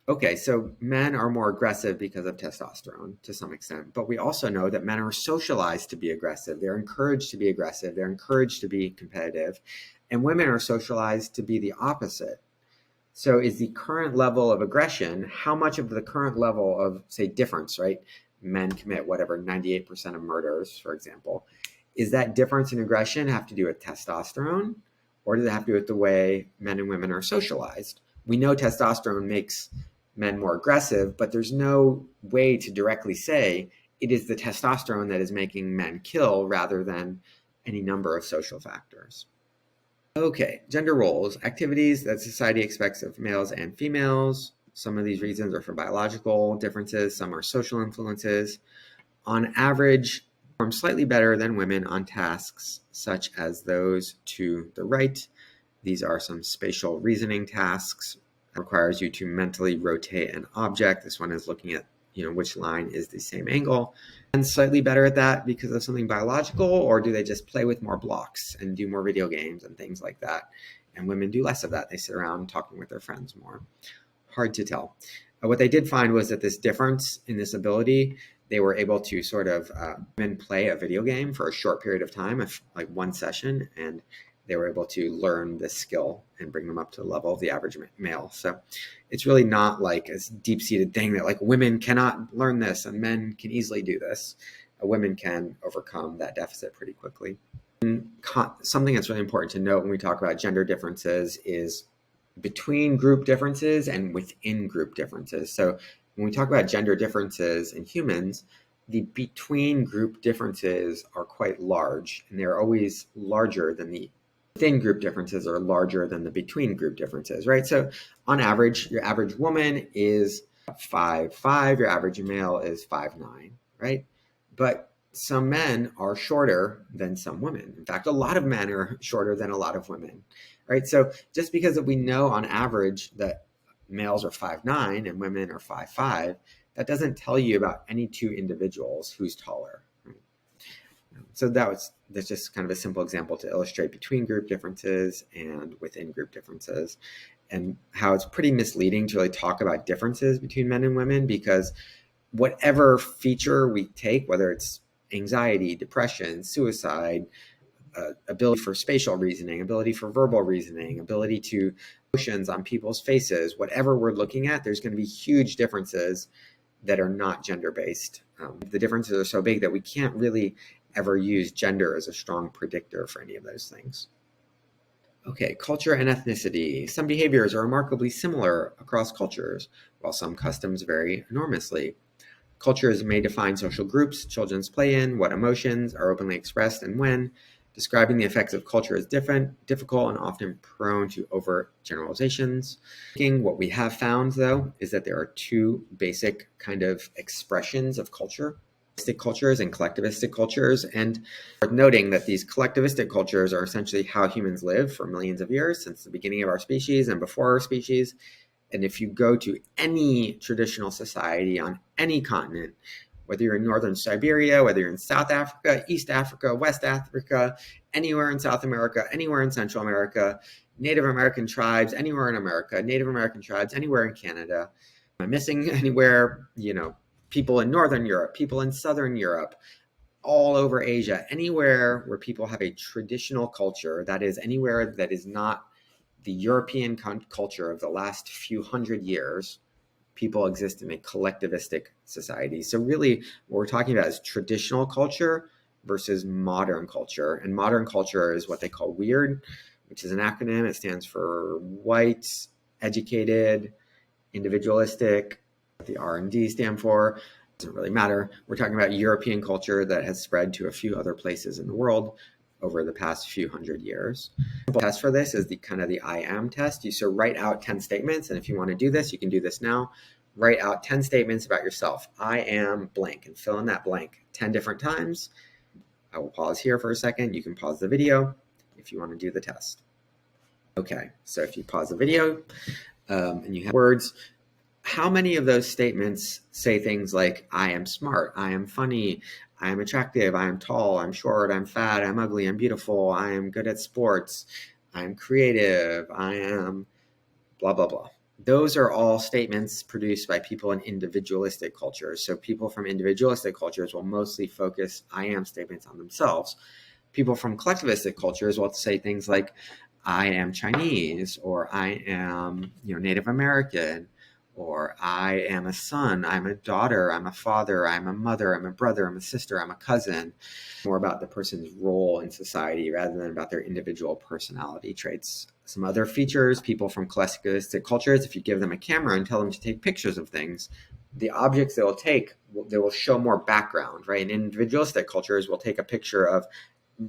okay, so men are more aggressive because of testosterone to some extent, but we also know that men are socialized to be aggressive. They're encouraged to be aggressive. They're encouraged to be competitive, and women are socialized to be the opposite. So is the current level of aggression, how much of the current level of, say, difference, right? Men commit 98% of murders, for example. Is that difference in aggression have to do with testosterone, or does it have to do with the way men and women are socialized? We know testosterone makes men more aggressive, but there's no way to directly say it is the testosterone that is making men kill rather than any number of social factors. Okay, gender roles, activities that society expects of males and females. Some of these reasons are for biological differences, some are social influences. On average, perform slightly better than women on tasks such as those to the right. These are some spatial reasoning tasks. It requires you to mentally rotate an object. This one is looking at which line is the same angle. And slightly better at that because of something biological, or do they just play with more blocks and do more video games and things like that? And women do less of that. They sit around talking with their friends more. Hard to tell. What they did find was that this difference in this ability, they were able to sort of men play a video game for a short period of time, like one session, and they were able to learn this skill and bring them up to the level of the average male. So it's really not like a deep-seated thing that women cannot learn this and men can easily do this. Women can overcome that deficit pretty quickly. And something that's really important to note when we talk about gender differences is between group differences and within group differences. So when we talk about gender differences in humans, the between group differences are quite large, and they're always larger than the within group differences are larger than the between group differences, right? So on average, your average woman is 5'5", your average male is 5'9", right? But some men are shorter than some women. In fact, a lot of men are shorter than a lot of women, right? So just because we know on average that males are 5'9" and women are 5'5", that doesn't tell you about any two individuals who's taller. Right? So that's just kind of a simple example to illustrate between group differences and within group differences, and how it's pretty misleading to really talk about differences between men and women, because whatever feature we take, whether it's anxiety, depression, suicide, ability for spatial reasoning, ability for verbal reasoning, ability to emotions on people's faces, whatever we're looking at, there's going to be huge differences that are not gender-based. The differences are so big that we can't really ever use gender as a strong predictor for any of those things. Okay, culture and ethnicity. Some behaviors are remarkably similar across cultures, while some customs vary enormously. Cultures may define social groups children play in, what emotions are openly expressed, and when. Describing the effects of culture is difficult, and often prone to overgeneralizations. What we have found, though, is that there are two basic kind of expressions of culture: cultures and collectivistic cultures. And worth noting that these collectivistic cultures are essentially how humans live for millions of years, since the beginning of our species and before our species. And if you go to any traditional society on any continent, whether you're in northern Siberia, whether you're in South Africa, East Africa, West Africa, anywhere in South America, anywhere in Central America, Native American tribes, anywhere in America, Native American tribes, anywhere in Canada, am I missing anywhere? People in Northern Europe, people in Southern Europe, all over Asia, anywhere where people have a traditional culture, that is anywhere that is not the European culture of the last few hundred years, people exist in a collectivistic society. So really what we're talking about is traditional culture versus modern culture. And modern culture is what they call WEIRD, which is an acronym. It stands for white, educated, individualistic, the R&D stand for. Doesn't really matter. We're talking about European culture that has spread to a few other places in the world over the past few hundred years. The test for this is the kind of the I am test. You so write out 10 statements, and if you want to do this, you can do this now. Write out 10 statements about yourself. I am blank, and fill in that blank 10 different times. I will pause here for a second. You can pause the video if you want to do the test. Okay, so if you pause the video and you have words, how many of those statements say things like, I am smart, I am funny, I am attractive, I am tall, I'm short, I'm fat, I'm ugly, I'm beautiful, I am good at sports, I'm creative, I am blah, blah, blah. Those are all statements produced by people in individualistic cultures. So people from individualistic cultures will mostly focus I am statements on themselves. People from collectivistic cultures will say things like, I am Chinese, or I am, Native American, or I am a son, I'm a daughter, I'm a father, I'm a mother, I'm a brother, I'm a sister, I'm a cousin. More about the person's role in society rather than about their individual personality traits. Some other features, people from collectivistic cultures, if you give them a camera and tell them to take pictures of things, the objects they will take, they will show more background, right? And individualistic cultures will take a picture of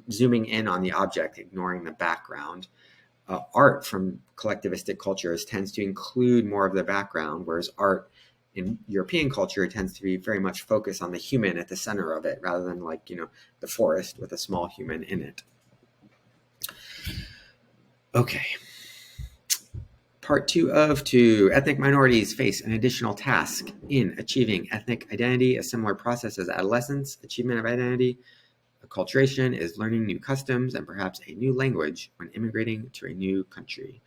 zooming in on the object, ignoring the background. Art from collectivistic cultures tends to include more of the background, whereas art in European culture tends to be very much focused on the human at the center of it, rather than the forest with a small human in it. Okay. Part 2 of 2. Ethnic minorities face an additional task in achieving ethnic identity, a similar process as adolescence, achievement of identity. Acculturation is learning new customs and perhaps a new language when immigrating to a new country.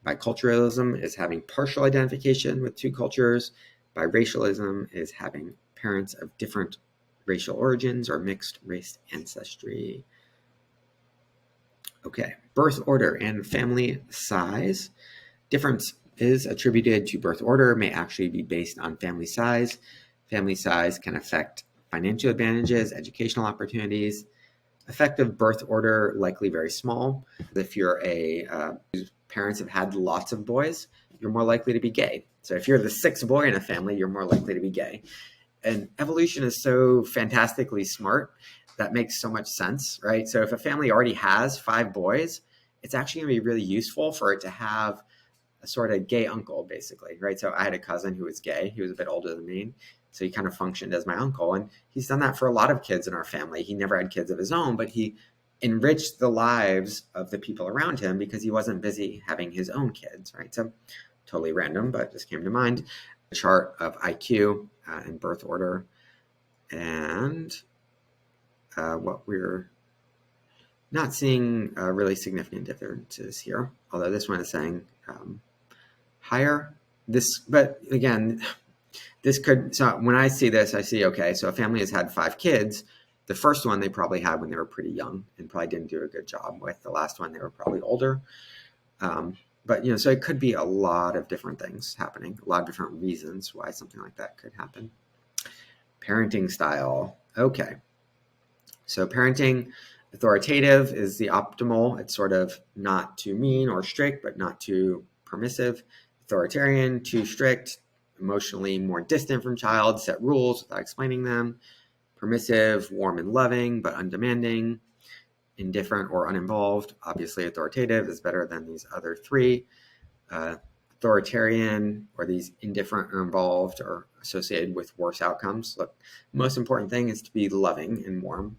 Biculturalism is having partial identification with two cultures. Biracialism is having parents of different racial origins or mixed race ancestry. Okay, birth order and family size. Difference is attributed to birth order, may actually be based on family size. Family size can affect financial advantages, educational opportunities. Effective birth order, likely very small. If you're whose parents have had lots of boys, you're more likely to be gay. So if you're the sixth boy in a family, you're more likely to be gay. And evolution is so fantastically smart. That makes so much sense, right? So if a family already has 5 boys, it's actually going to be really useful for it to have a sort of gay uncle, basically, right? So I had a cousin who was gay. He was a bit older than me. So he kind of functioned as my uncle. And he's done that for a lot of kids in our family. He never had kids of his own, but he enriched the lives of the people around him because he wasn't busy having his own kids, right? So totally random, but just came to mind. A chart of IQ and birth order. And what we're not seeing really significant differences here, although this one is saying higher. But again, this could, so when I see this, I see, okay, so a family has had 5 kids. The first one they probably had when they were pretty young and probably didn't do a good job with. The last one, they were probably older. But, so it could be a lot of different things happening, a lot of different reasons why something like that could happen. Parenting style. Okay. So parenting, authoritative is the optimal. It's sort of not too mean or strict, but not too permissive. Authoritarian, too strict. Emotionally more distant from child, set rules without explaining them. Permissive, warm and loving, but undemanding. Indifferent or uninvolved. Obviously, authoritative is better than these other 3. Authoritarian or these indifferent or involved are associated with worse outcomes. Look, the most important thing is to be loving and warm.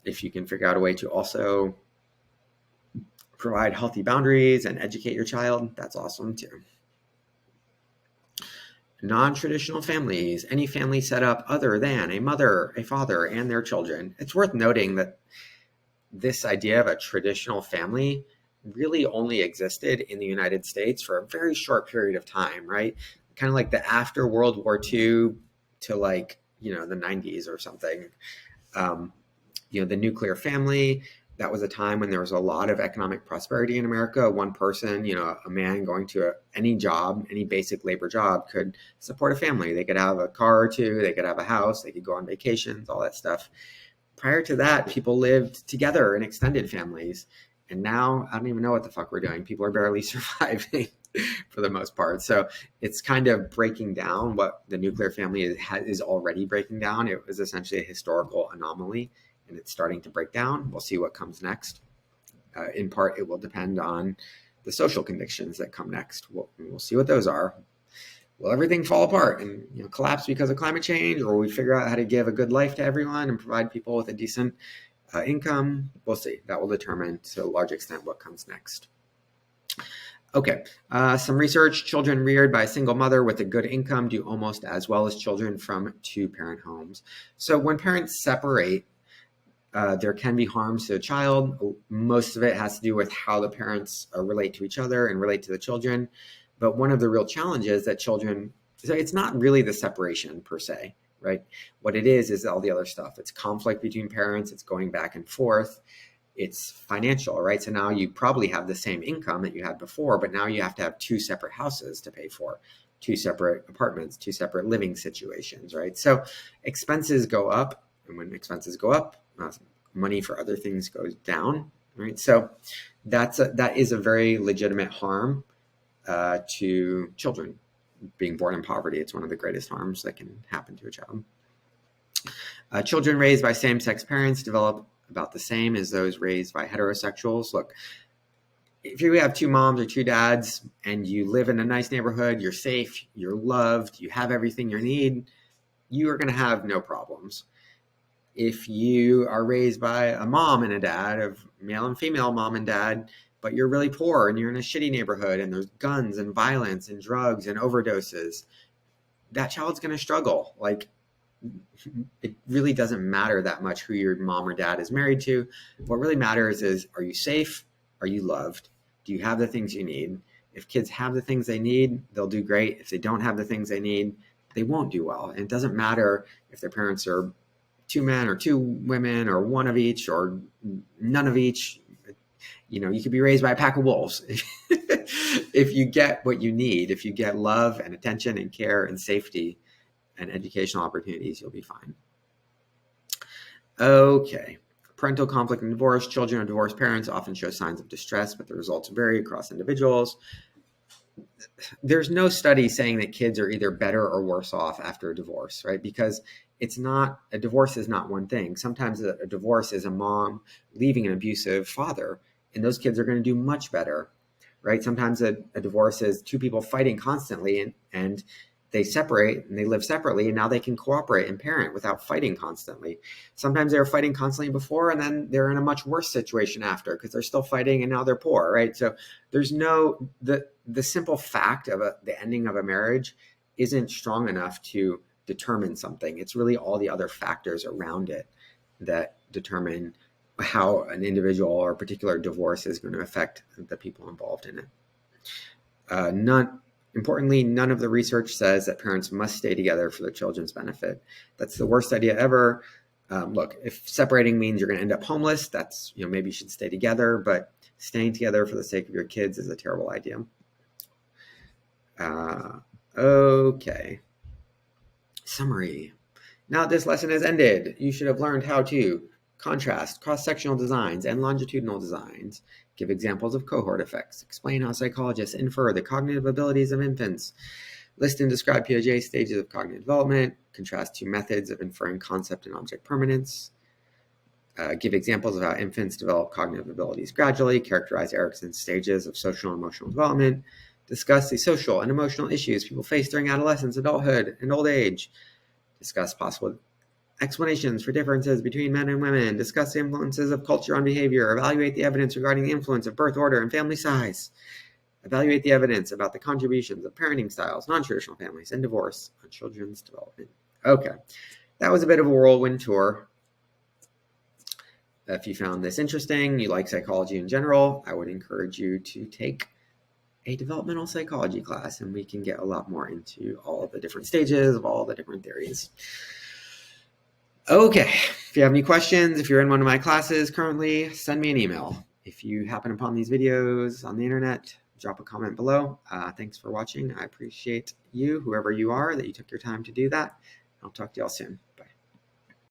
If you can figure out a way to also provide healthy boundaries and educate your child, that's awesome too. Non-traditional families, any family set up other than a mother, a father, and their children. It's worth noting that this idea of a traditional family really only existed in the United States for a very short period of time, right? Kind of like the after World War II to the 90s or something. The nuclear family, that was a time when there was a lot of economic prosperity in America. One person, a man going to any job, any basic labor job could support a family. They could have a car or 2, they could have a house, they could go on vacations, all that stuff. Prior to that, people lived together in extended families. And now I don't even know what the fuck we're doing. People are barely surviving. for the most part. So it's kind of breaking down what the nuclear family is already breaking down. It was essentially a historical anomaly, and it's starting to break down. We'll see what comes next. In part, it will depend on the social convictions that come next. We'll see what those are. Will everything fall apart and collapse because of climate change, or will we figure out how to give a good life to everyone and provide people with a decent income? We'll see. That will determine to a large extent what comes next. Okay, some research. Children reared by a single mother with a good income do almost as well as children from two-parent homes. So when parents separate, there can be harms to a child. Most of it has to do with how the parents relate to each other and relate to the children. But one of the real challenges that children, so it's not really the separation per se, right? What it is all the other stuff. It's conflict between parents. It's going back and forth. It's financial, right? So now you probably have the same income that you had before, but now you have to have two separate houses to pay for, two separate apartments, two separate living situations, right? So expenses go up, and when expenses go up, money for other things goes down, right? So that is a very legitimate harm to children. Being born in poverty, it's one of the greatest harms that can happen to a child. Children raised by same-sex parents develop about the same as those raised by heterosexuals. Look, if you have two moms or two dads and you live in a nice neighborhood, you're safe, you're loved, you have everything you need, you are going to have no problems. If you are raised by a mom and a dad, of male and female mom and dad, but you're really poor and you're in a shitty neighborhood and there's guns and violence and drugs and overdoses, that child's going to struggle. Like, it really doesn't matter that much who your mom or dad is married to. What really matters is, are you safe? Are you loved? Do you have the things you need? If kids have the things they need, they'll do great. If they don't have the things they need, they won't do well. And it doesn't matter if their parents are two men or two women or one of each or none of each. You could be raised by a pack of wolves. If you get what you need, if you get love and attention and care and safety and educational opportunities, you'll be fine. Okay. Parental conflict and divorce. Children of divorced parents often show signs of distress, but the results vary across individuals. There's no study saying that kids are either better or worse off after a divorce, right? Because a divorce is not one thing. Sometimes a divorce is a mom leaving an abusive father, and those kids are going to do much better, right? Sometimes a divorce is two people fighting constantly and they separate and they live separately, and now they can cooperate and parent without fighting constantly. Sometimes they were fighting constantly before, and then they're in a much worse situation after because they're still fighting and now they're poor, right? So there's the simple fact of the ending of a marriage isn't strong enough to determine something. It's really all the other factors around it that determine how an individual or a particular divorce is going to affect the people involved in it. Importantly, none of the research says that parents must stay together for their children's benefit. That's the worst idea ever. Look, if separating means you're going to end up homeless, that's, maybe you should stay together, but staying together for the sake of your kids is a terrible idea. Okay. Summary. Now that this lesson has ended, you should have learned how to contrast cross-sectional designs and longitudinal designs, give examples of cohort effects, explain how psychologists infer the cognitive abilities of infants, list and describe Piaget's stages of cognitive development, contrast two methods of inferring concept and object permanence, give examples of how infants develop cognitive abilities gradually, characterize Erikson's stages of social and emotional development, discuss the social and emotional issues people face during adolescence, adulthood, and old age, discuss possible explanations for differences between men and women, discuss the influences of culture on behavior, evaluate the evidence regarding the influence of birth order and family size, evaluate the evidence about the contributions of parenting styles, non-traditional families, and divorce on children's development. Okay, that was a bit of a whirlwind tour. If you found this interesting, you like psychology in general, I would encourage you to take a developmental psychology class, and we can get a lot more into all of the different stages of all the different theories. Okay, if you have any questions, if you're in one of my classes currently, send me an email. If you happen upon these videos on the internet, drop a comment below. Thanks for watching. I appreciate you, whoever you are, that you took your time to do that. I'll talk to y'all soon.